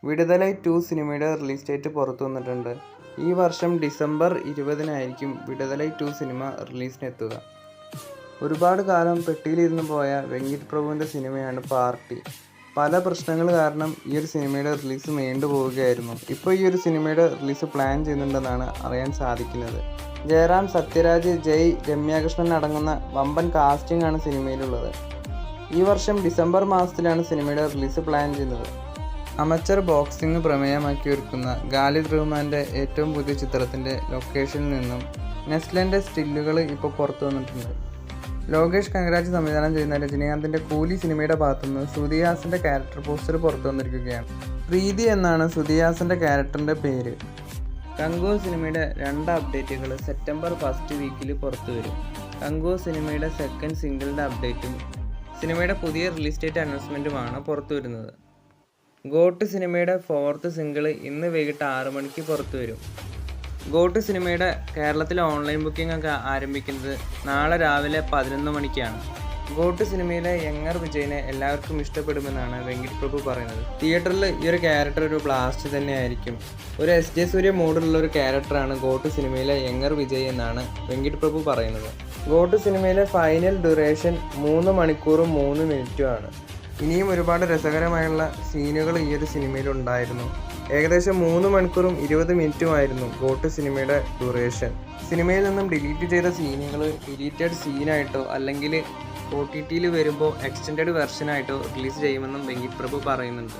വിടുതലൈ 2 സിനിമയുടെ release date പുറത്തു വന്നിട്ടുണ്ട്. ഈ വർഷം ഡിസംബർ 20-നായിരിക്കും വിടുതലൈ 2 സിനിമ റിലീസിനെത്തുക. ഒരുപാട് കാലം പെട്ടിയിലിരുന്ന് പോയ വെങ്കിട്ട് പ്രഭുവിൻ്റെ സിനിമയാണ് പാർട്ടി. പല പ്രശ്നങ്ങൾ കാരണം ഈ ഒരു സിനിമയുടെ റിലീസ് നീണ്ടുപോവുകയായിരുന്നു. ഇപ്പോൾ ഈ ഒരു സിനിമയുടെ റിലീസ് പ്ലാൻ ചെയ്യുന്നുണ്ടെന്നാണ് അറിയാൻ സാധിക്കുന്നത്. ജയറാം, സത്യരാജ്, ജയ്, രമ്യാകൃഷ്ണൻ അടങ്ങുന്ന വമ്പൻ കാസ്റ്റിംഗ് ആണ് സിനിമയിലുള്ളത്. ഈ വർഷം ഡിസംബർ മാസത്തിലാണ് സിനിമയുടെ റിലീസ് പ്ലാൻ ചെയ്യുന്നത്. അമച്ചർ ബോക്സിംഗ് പ്രമേയമാക്കി ഒരുക്കുന്ന ഖാലിദ് റഹ്മാൻ്റെ ഏറ്റവും പുതിയ ചിത്രത്തിൻ്റെ ലൊക്കേഷനിൽ നിന്നും നെസ്ലൻ്റെ സ്റ്റില്ലുകൾ ഇപ്പോൾ പുറത്തു വന്നിട്ടുണ്ട്. ലോകേഷ് കനകരാജ് സംവിധാനം ചെയ്യുന്ന രജനീകാന്തിൻ്റെ കൂലി സിനിമയുടെ ഭാഗത്തുനിന്ന് ശ്രുതി ഹാസൻ്റെ ക്യാരക്ടർ പോസ്റ്റർ പുറത്തു വന്നിരിക്കുകയാണ്. പ്രീതി എന്നാണ് ശ്രുതി ഹാസൻ്റെ ക്യാരക്ടറിൻ്റെ പേര്. കങ്കുവ സിനിമയുടെ 2 അപ്ഡേറ്റുകൾ സെപ്റ്റംബർ ഫസ്റ്റ് വീക്കിൽ പുറത്തു വരും. കങ്കുവ സിനിമയുടെ സെക്കൻഡ് സിംഗിളിൻ്റെ അപ്ഡേറ്റും സിനിമയുടെ പുതിയ റിലീസ് ഡേറ്റ് അനൗൺസ്മെൻറ്റുമാണ് പുറത്തു വരുന്നത്. ഗോട്ട് സിനിമയുടെ 4th സിംഗിൾ ഇന്ന് വൈകിട്ട് 6 മണിക്ക് പുറത്തു വരും. ഗോട്ട് സിനിമയുടെ കേരളത്തിലെ ഓൺലൈൻ ബുക്കിംഗ് ഒക്കെ ആരംഭിക്കുന്നത് നാളെ രാവിലെ 11 മണിക്കാണ്. ഗോട്ട് സിനിമയിലെ യങ്ങർ വിജയനെ എല്ലാവർക്കും ഇഷ്ടപ്പെടുമെന്നാണ് വെങ്കിട്ട് പ്രഭു പറയുന്നത്. തിയേറ്ററിൽ ഈ ഒരു ക്യാരക്ടർ ഒരു ബ്ലാസ്റ്റ് തന്നെയായിരിക്കും. ഒരു SJ സൂര്യ മൂഡിലുള്ള ഒരു ക്യാരക്ടറാണ് ഗോട്ട് സിനിമയിലെ യങ്ങർ വിജയ് എന്നാണ് വെങ്കിട്ട് പ്രഭു പറയുന്നത്. ഗോട്ട് സിനിമയിലെ ഫൈനൽ ഡ്യൂറേഷൻ 3 മണിക്കൂറും 3 മിനിറ്റുമാണ്. ഇനിയും ഒരുപാട് രസകരമായുള്ള സീനുകൾ ഈ ഒരു സിനിമയിലുണ്ടായിരുന്നു. ഏകദേശം 3 മണിക്കൂറും 20 മിനിറ്റുമായിരുന്നു ഗോട്ട് സിനിമയുടെ ഡ്യൂറേഷൻ. സിനിമയിൽ നിന്നും ഡിലീറ്റ് ചെയ്ത സീനുകൾ ഡിലീറ്റഡ് സീനായിട്ടോ അല്ലെങ്കിൽ OTTയിൽ വരുമ്പോൾ എക്സ്റ്റൻഡഡ് വെർഷനായിട്ടോ റിലീസ് ചെയ്യുമെന്നും വെങ്കിട്ട് പ്രഭു പറയുന്നുണ്ട്.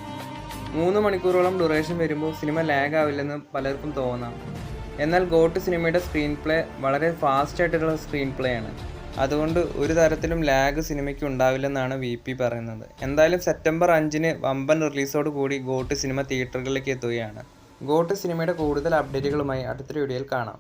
3 മണിക്കൂറോളം ഡ്യൂറേഷൻ വരുമ്പോൾ സിനിമ ലാഗ് ആവില്ലെന്ന് പലർക്കും തോന്നാം. എന്നാൽ ഗോട്ട് സിനിമയുടെ സ്ക്രീൻ പ്ലേ വളരെ ഫാസ്റ്റ് ആയിട്ടുള്ള സ്ക്രീൻ പ്ലേ ആണ്. അതുകൊണ്ട് ഒരു തരത്തിലും ലാഗ് സിനിമയ്ക്ക് ഉണ്ടാവില്ലെന്നാണ് VP പറയുന്നത്. എന്തായാലും സെപ്റ്റംബർ 5-ന് വമ്പൻ റിലീസോട് കൂടി ഗോട്ട് സിനിമ തിയേറ്ററുകളിലേക്ക് എത്തുകയാണ്. ഗോട്ട് സിനിമയുടെ കൂടുതൽ അപ്ഡേറ്റുകളുമായി അടുത്തൊരു വീഡിയോയിൽ കാണാം.